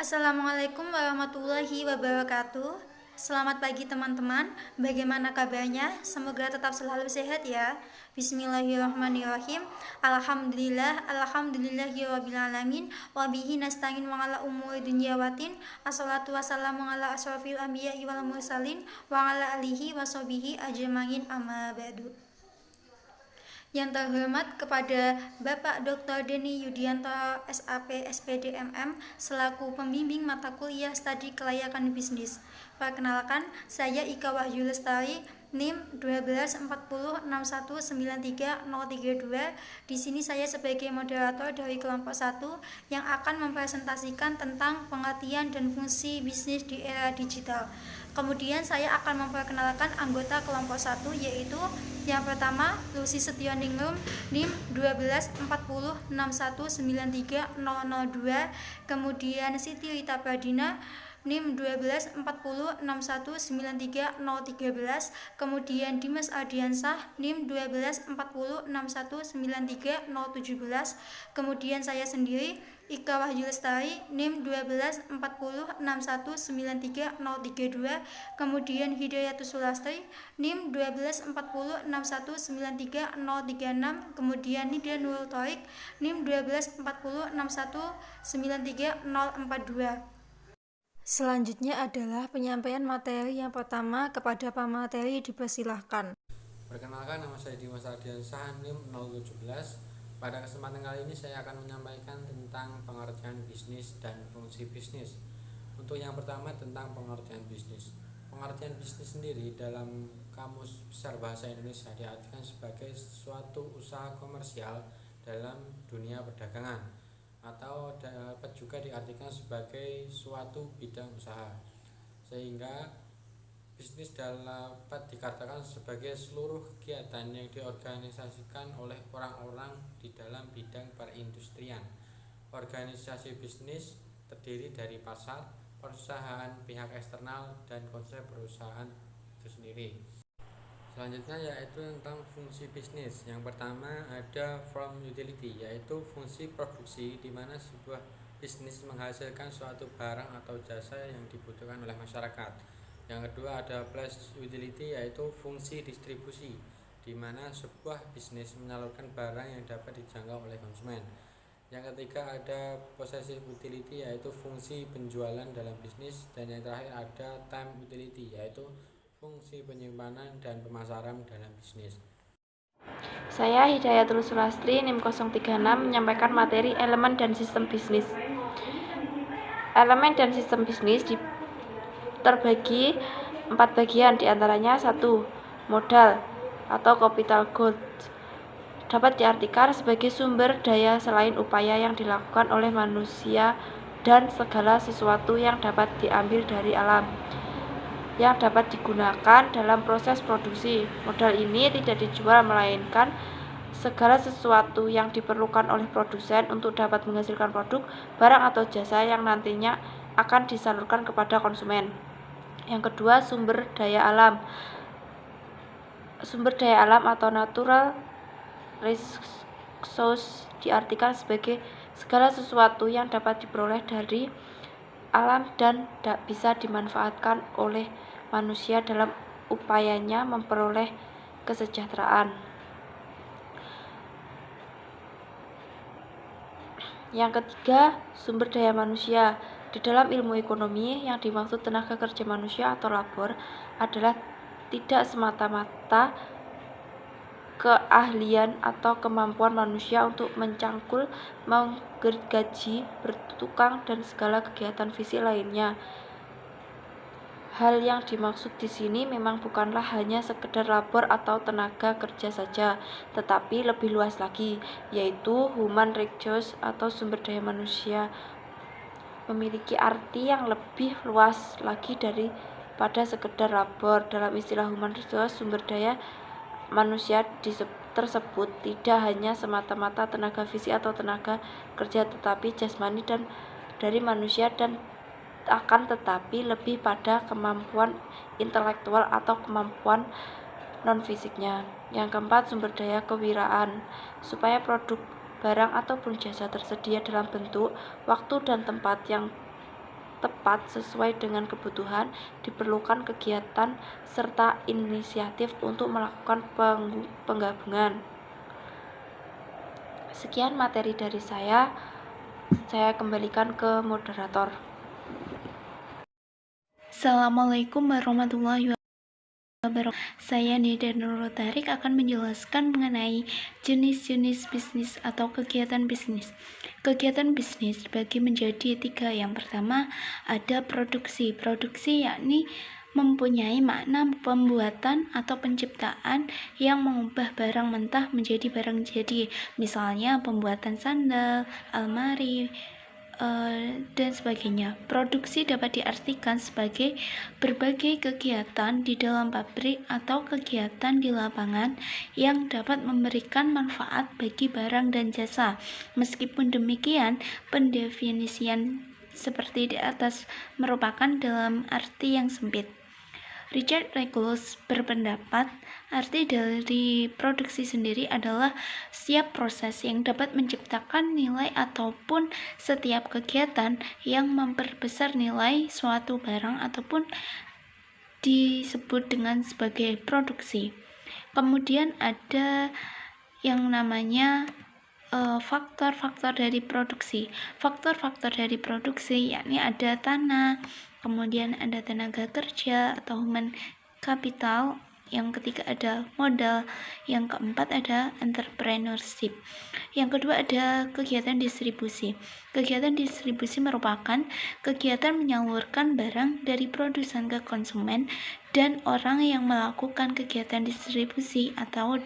Assalamualaikum warahmatullahi wabarakatuh. Selamat pagi teman-teman. Bagaimana kabarnya? Semoga tetap selalu sehat ya. Bismillahirrahmanirrahim. Alhamdulillahirabbil alamin. Wa bihi nasta'in wa ala umuri dunya waddin. Assalatu wassalamu ala asyrofil anbiya'i wal mursalin wa ala alihi washabihi ajmain amma ba'du. Yang terhormat kepada Bapak Dr. Denny Yudianto SAP SPD MM selaku pembimbing mata kuliah studi kelayakan bisnis. Perkenalkan, saya Ika Wahyu Lestari, NIM 12406193032. Di sini saya sebagai moderator dari kelompok 1 yang akan mempresentasikan tentang pengertian dan fungsi bisnis di era digital. Kemudian saya akan memperkenalkan anggota kelompok 1, yaitu yang pertama Lucy Setioningrum, NIM 12406193002. Kemudian Siti Rita Pradina, NIM 12406193013. Kemudian Dimas Ardiansah, NIM 12406193017. Kemudian saya sendiri Ika Wahyu Lestari, NIM 12406193032. Kemudian Hidayatus Sulastri, NIM 12406193036. Kemudian Nida Nurul Thorik, NIM 12406193042. Selanjutnya adalah penyampaian materi. Yang pertama, kepada pemateri dipersilahkan. Perkenalkan, nama saya Dimas Ardiansah, NIM 017. Pada kesempatan kali ini saya akan menyampaikan tentang pengertian bisnis dan fungsi bisnis. Untuk yang pertama tentang pengertian bisnis. Pengertian bisnis sendiri dalam Kamus Besar Bahasa Indonesia diartikan sebagai suatu usaha komersial dalam dunia perdagangan, atau dapat juga diartikan sebagai suatu bidang usaha. Sehingga bisnis dapat dikatakan sebagai seluruh kegiatan yang diorganisasikan oleh orang-orang di dalam bidang perindustrian. Organisasi bisnis terdiri dari pasar, perusahaan, pihak eksternal, dan konsep perusahaan itu sendiri. Selanjutnya yaitu tentang fungsi bisnis. Yang pertama ada from utility, yaitu fungsi produksi, di mana sebuah bisnis menghasilkan suatu barang atau jasa yang dibutuhkan oleh masyarakat. Yang kedua ada place utility, yaitu fungsi distribusi, di mana sebuah bisnis menyalurkan barang yang dapat dijangkau oleh konsumen. Yang ketiga ada possessive utility, yaitu fungsi penjualan dalam bisnis. Dan yang terakhir ada time utility, yaitu fungsi penyimpanan dan pemasaran dalam bisnis. Saya Hidayatul Sulastri, NIM 036, menyampaikan materi elemen dan sistem bisnis. Elemen dan sistem bisnis terbagi 4 bagian, diantaranya 1. Modal atau capital goods dapat diartikan sebagai sumber daya selain upaya yang dilakukan oleh manusia dan segala sesuatu yang dapat diambil dari alam yang dapat digunakan dalam proses produksi. Modal ini tidak dijual, melainkan segala sesuatu yang diperlukan oleh produsen untuk dapat menghasilkan produk, barang atau jasa yang nantinya akan disalurkan kepada konsumen. Yang kedua, sumber daya alam. Sumber daya alam atau natural resource diartikan sebagai segala sesuatu yang dapat diperoleh dari alam dan bisa dimanfaatkan oleh manusia dalam upayanya memperoleh kesejahteraan. Yang ketiga, sumber daya manusia. Di dalam ilmu ekonomi, yang dimaksud tenaga kerja manusia atau labor adalah tidak semata-mata keahlian atau kemampuan manusia untuk mencangkul, menggergaji, bertukang, dan segala kegiatan fisik lainnya. Hal yang dimaksud di sini memang bukanlah hanya sekedar labor atau tenaga kerja saja, tetapi lebih luas lagi, yaitu human resource atau sumber daya manusia memiliki arti yang lebih luas lagi daripada sekedar labor. Dalam istilah human resource, sumber daya manusia tersebut tidak hanya semata-mata tenaga fisik atau tenaga kerja, tetapi jasmani dan dari manusia, dan akan tetapi lebih pada kemampuan intelektual atau kemampuan non-fisiknya. Yang keempat, sumber daya kewiraan. Supaya produk, barang ataupun jasa tersedia dalam bentuk, waktu, dan tempat yang tepat sesuai dengan kebutuhan, diperlukan kegiatan serta inisiatif untuk melakukan penggabungan. Sekian materi dari saya kembalikan ke moderator. Assalamualaikum warahmatullahi wabarakatuh. Saya Nida Nurul Tarik akan menjelaskan mengenai jenis-jenis bisnis atau kegiatan bisnis. Kegiatan bisnis dibagi menjadi 3. Yang pertama ada produksi. Produksi yakni mempunyai makna pembuatan atau penciptaan yang mengubah barang mentah menjadi barang jadi. Misalnya pembuatan sandal, almari, dan sebagainya. Produksi dapat diartikan sebagai berbagai kegiatan di dalam pabrik atau kegiatan di lapangan yang dapat memberikan manfaat bagi barang dan jasa. Meskipun demikian, pendefinisian seperti di atas merupakan dalam arti yang sempit. Richard Regulus berpendapat, arti dari produksi sendiri adalah setiap proses yang dapat menciptakan nilai ataupun setiap kegiatan yang memperbesar nilai suatu barang ataupun disebut dengan sebagai produksi. Kemudian ada yang namanya faktor-faktor dari produksi. Faktor-faktor dari produksi yakni ada tanah, kemudian ada tenaga kerja atau human capital, yang ketiga ada modal, yang keempat ada entrepreneurship. Yang kedua ada kegiatan distribusi. Kegiatan distribusi merupakan kegiatan menyalurkan barang dari produsen ke konsumen dan orang yang melakukan kegiatan distribusi atau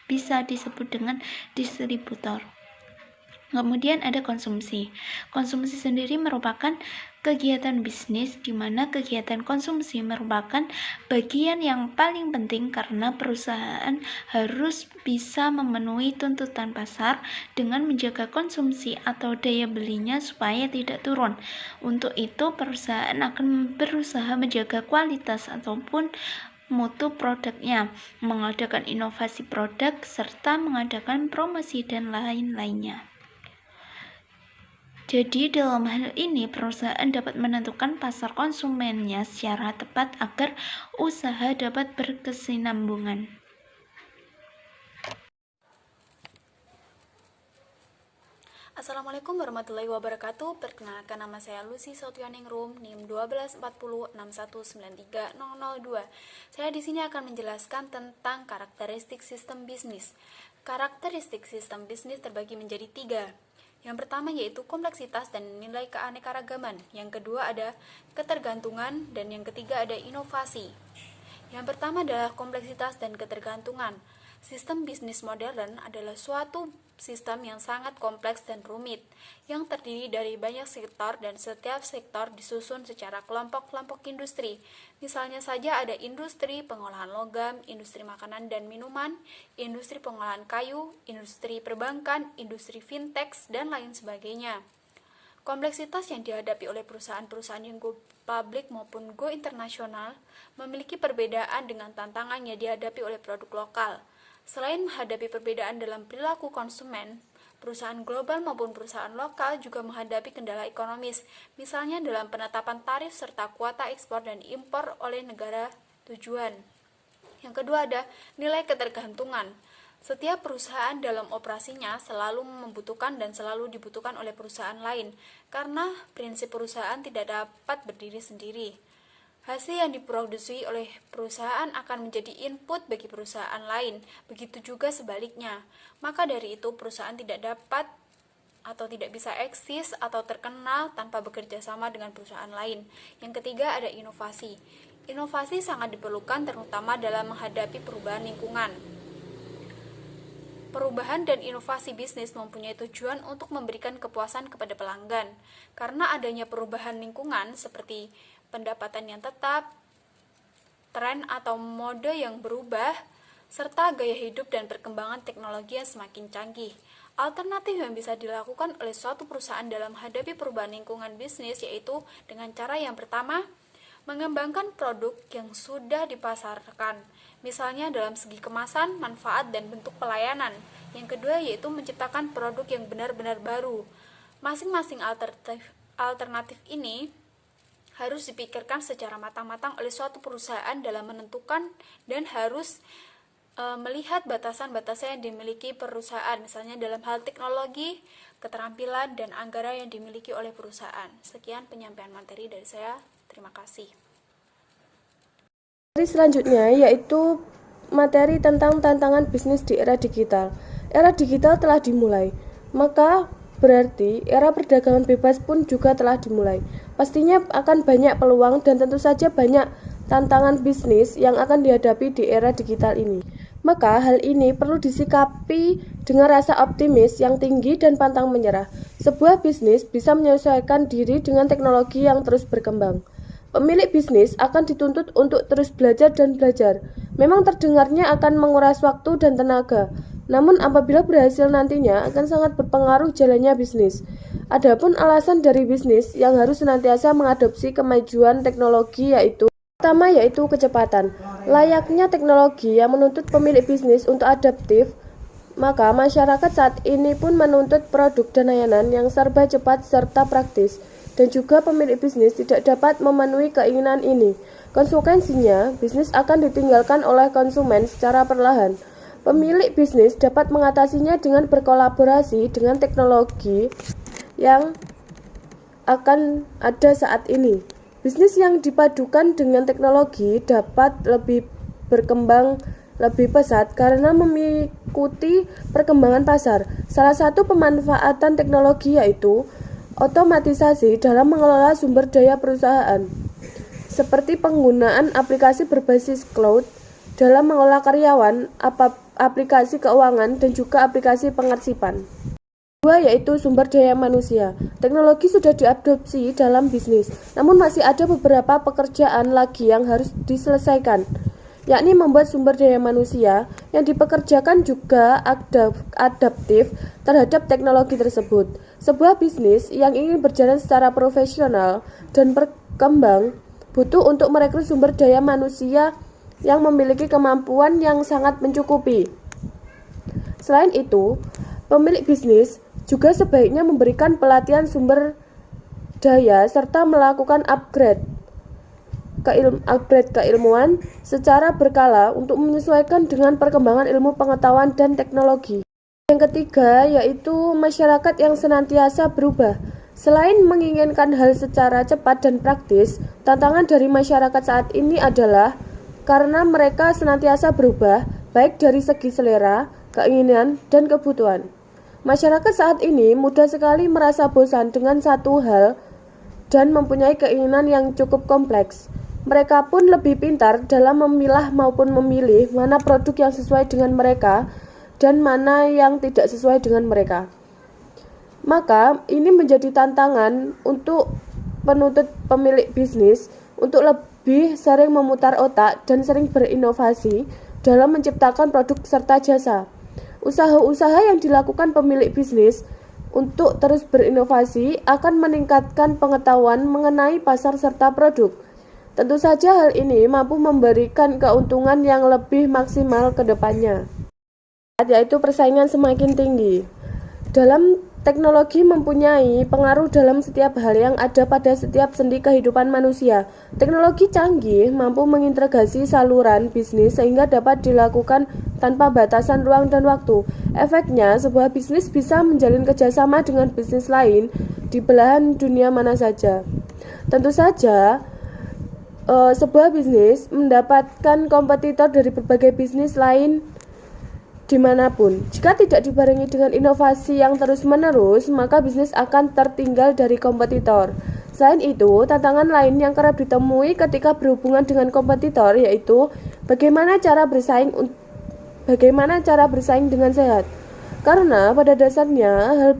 bisa disebut dengan distributor. Kemudian ada konsumsi. Konsumsi sendiri merupakan kegiatan bisnis di mana kegiatan konsumsi merupakan bagian yang paling penting karena perusahaan harus bisa memenuhi tuntutan pasar dengan menjaga konsumsi atau daya belinya supaya tidak turun. Untuk itu, perusahaan akan berusaha menjaga kualitas ataupun mutu produknya, mengadakan inovasi produk, serta mengadakan promosi dan lain-lainnya. Jadi dalam hal ini perusahaan dapat menentukan pasar konsumennya secara tepat agar usaha dapat berkesinambungan. Assalamualaikum warahmatullahi wabarakatuh. Perkenalkan, nama saya Lucy Sotianingrum, NIM 12406193002. Saya di sini akan menjelaskan tentang karakteristik sistem bisnis. Karakteristik sistem bisnis terbagi menjadi 3. Yang pertama yaitu kompleksitas dan nilai keanekaragaman. Yang kedua ada ketergantungan dan yang ketiga ada inovasi. Yang pertama adalah kompleksitas dan ketergantungan. Sistem bisnis modern adalah suatu sistem yang sangat kompleks dan rumit, yang terdiri dari banyak sektor dan setiap sektor disusun secara kelompok-kelompok industri. Misalnya saja ada industri pengolahan logam, industri makanan dan minuman, industri pengolahan kayu, industri perbankan, industri fintech, dan lain sebagainya. Kompleksitas yang dihadapi oleh perusahaan-perusahaan yang go public maupun go internasional memiliki perbedaan dengan tantangan yang dihadapi oleh produk lokal. Selain menghadapi perbedaan dalam perilaku konsumen, perusahaan global maupun perusahaan lokal juga menghadapi kendala ekonomis, misalnya dalam penetapan tarif serta kuota ekspor dan impor oleh negara tujuan. Yang kedua ada nilai ketergantungan. Setiap perusahaan dalam operasinya selalu membutuhkan dan selalu dibutuhkan oleh perusahaan lain, karena prinsip perusahaan tidak dapat berdiri sendiri. Hasil yang diproduksi oleh perusahaan akan menjadi input bagi perusahaan lain, begitu juga sebaliknya. Maka dari itu perusahaan tidak dapat atau tidak bisa eksis atau terkenal tanpa bekerja sama dengan perusahaan lain. Yang ketiga ada inovasi. Inovasi sangat diperlukan terutama dalam menghadapi perubahan lingkungan. Perubahan dan inovasi bisnis mempunyai tujuan untuk memberikan kepuasan kepada pelanggan. Karena adanya perubahan lingkungan seperti pendapatan yang tetap, tren atau mode yang berubah, serta gaya hidup dan perkembangan teknologi yang semakin canggih. Alternatif yang bisa dilakukan oleh suatu perusahaan dalam menghadapi perubahan lingkungan bisnis yaitu dengan cara yang pertama, mengembangkan produk yang sudah dipasarkan, misalnya dalam segi kemasan, manfaat, dan bentuk pelayanan. Yang kedua yaitu menciptakan produk yang benar-benar baru. Masing-masing alternatif ini harus dipikirkan secara matang-matang oleh suatu perusahaan dalam menentukan dan harus melihat batasan-batasan yang dimiliki perusahaan, misalnya dalam hal teknologi, keterampilan, dan anggaran yang dimiliki oleh perusahaan. Sekian penyampaian materi dari saya. Terima kasih. Materi selanjutnya yaitu materi tentang tantangan bisnis di era digital. Era digital telah dimulai, maka berarti era perdagangan bebas pun juga telah dimulai. Pastinya akan banyak peluang dan tentu saja banyak tantangan bisnis yang akan dihadapi di era digital ini. Maka hal ini perlu disikapi dengan rasa optimis yang tinggi dan pantang menyerah. Sebuah bisnis bisa menyesuaikan diri dengan teknologi yang terus berkembang. Pemilik bisnis akan dituntut untuk terus belajar dan belajar. Memang terdengarnya akan menguras waktu dan tenaga, namun apabila berhasil nantinya akan sangat berpengaruh jalannya bisnis. Adapun alasan dari bisnis yang harus senantiasa mengadopsi kemajuan teknologi pertama yaitu kecepatan. Layaknya teknologi yang menuntut pemilik bisnis untuk adaptif, maka masyarakat saat ini pun menuntut produk dan layanan yang serba cepat serta praktis. Dan juga pemilik bisnis tidak dapat memenuhi keinginan ini. Konsekuensinya, bisnis akan ditinggalkan oleh konsumen secara perlahan. Pemilik bisnis dapat mengatasinya dengan berkolaborasi dengan teknologi yang akan ada saat ini. Bisnis yang dipadukan dengan teknologi dapat lebih berkembang lebih pesat karena mengikuti perkembangan pasar. Salah satu pemanfaatan teknologi yaitu otomatisasi dalam mengelola sumber daya perusahaan, seperti penggunaan aplikasi berbasis cloud dalam mengelola karyawan, aplikasi keuangan, dan juga aplikasi pengarsipan. Kedua yaitu sumber daya manusia. Teknologi sudah diadopsi dalam bisnis, namun masih ada beberapa pekerjaan lagi yang harus diselesaikan, yakni membuat sumber daya manusia yang dipekerjakan juga adaptif terhadap teknologi tersebut. Sebuah bisnis yang ingin berjalan secara profesional dan berkembang butuh untuk merekrut sumber daya manusia yang memiliki kemampuan yang sangat mencukupi. Selain itu, pemilik bisnis juga sebaiknya memberikan pelatihan sumber daya serta melakukan upgrade keilmuan secara berkala untuk menyesuaikan dengan perkembangan ilmu pengetahuan dan teknologi. Yang ketiga yaitu masyarakat yang senantiasa berubah. Selain menginginkan hal secara cepat dan praktis, tantangan dari masyarakat saat ini adalah karena mereka senantiasa berubah, baik dari segi selera, keinginan, dan kebutuhan. Masyarakat saat ini mudah sekali merasa bosan dengan satu hal dan mempunyai keinginan yang cukup kompleks. Mereka pun lebih pintar dalam memilah maupun memilih mana produk yang sesuai dengan mereka dan mana yang tidak sesuai dengan mereka. Maka ini menjadi tantangan untuk penuntut pemilik bisnis untuk lebih sering memutar otak dan sering berinovasi dalam menciptakan produk serta jasa. Usaha-usaha yang dilakukan pemilik bisnis untuk terus berinovasi akan meningkatkan pengetahuan mengenai pasar serta produk. Tentu saja hal ini mampu memberikan keuntungan yang lebih maksimal ke depannya, yaitu persaingan semakin tinggi. Dalam teknologi mempunyai pengaruh dalam setiap hal yang ada pada setiap sendi kehidupan manusia. Teknologi canggih mampu mengintegrasi saluran bisnis sehingga dapat dilakukan tanpa batasan ruang dan waktu. Efeknya, sebuah bisnis bisa menjalin kerjasama dengan bisnis lain di belahan dunia mana saja. Tentu saja, sebuah bisnis mendapatkan kompetitor dari berbagai bisnis lain dimanapun. Jika tidak dibarengi dengan inovasi yang terus-menerus, maka bisnis akan tertinggal dari kompetitor. Selain itu, tantangan lain yang kerap ditemui ketika berhubungan dengan kompetitor yaitu bagaimana cara bersaing dengan sehat. Karena pada dasarnya hal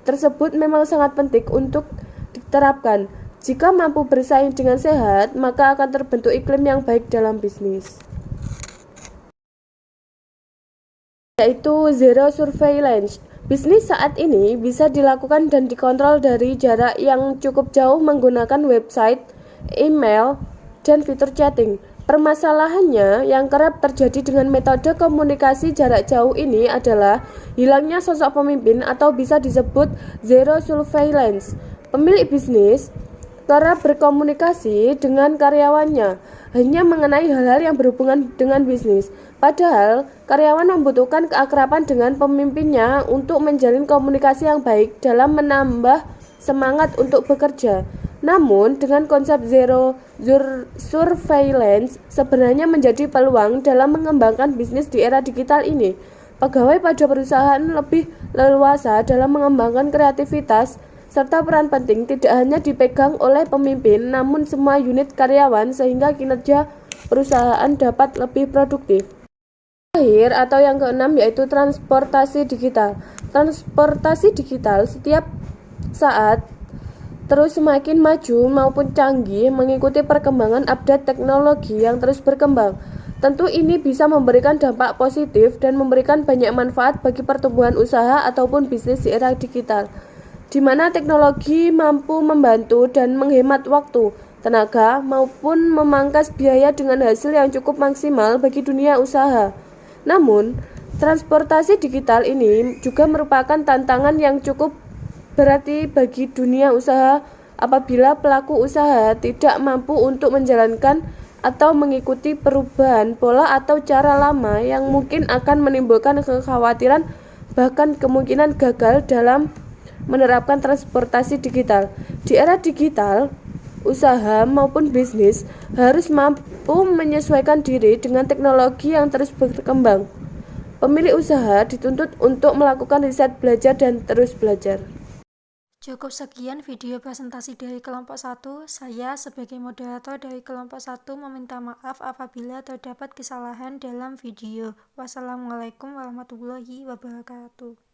tersebut memang sangat penting untuk diterapkan. Jika mampu bersaing dengan sehat, maka akan terbentuk iklim yang baik dalam bisnis, yaitu zero surveillance. Bisnis saat ini bisa dilakukan dan dikontrol dari jarak yang cukup jauh menggunakan website, email, dan fitur chatting. Permasalahannya yang kerap terjadi dengan metode komunikasi jarak jauh ini adalah hilangnya sosok pemimpin atau bisa disebut zero surveillance. Pemilik bisnis cara berkomunikasi dengan karyawannya hanya mengenai hal-hal yang berhubungan dengan bisnis. Padahal, karyawan membutuhkan keakraban dengan pemimpinnya untuk menjalin komunikasi yang baik dalam menambah semangat untuk bekerja. Namun, dengan konsep zero surveillance sebenarnya menjadi peluang dalam mengembangkan bisnis di era digital ini. Pegawai pada perusahaan lebih leluasa dalam mengembangkan kreativitas, serta peran penting tidak hanya dipegang oleh pemimpin, namun semua unit karyawan sehingga kinerja perusahaan dapat lebih produktif. Terakhir atau yang keenam yaitu transportasi digital. Transportasi digital setiap saat terus semakin maju maupun canggih mengikuti perkembangan update teknologi yang terus berkembang. Tentu ini bisa memberikan dampak positif dan memberikan banyak manfaat bagi pertumbuhan usaha ataupun bisnis di era digital, di mana teknologi mampu membantu dan menghemat waktu, tenaga, maupun memangkas biaya dengan hasil yang cukup maksimal bagi dunia usaha. Namun, transportasi digital ini juga merupakan tantangan yang cukup berarti bagi dunia usaha apabila pelaku usaha tidak mampu untuk menjalankan atau mengikuti perubahan pola atau cara lama yang mungkin akan menimbulkan kekhawatiran bahkan kemungkinan gagal dalam menerapkan transportasi digital. Di era digital, usaha maupun bisnis harus mampu menyesuaikan diri dengan teknologi yang terus berkembang. Pemilik usaha dituntut untuk melakukan riset, belajar, dan terus belajar. Cukup sekian video presentasi dari kelompok 1. Saya sebagai moderator dari kelompok 1 meminta maaf apabila terdapat kesalahan dalam video. Wassalamualaikum warahmatullahi wabarakatuh.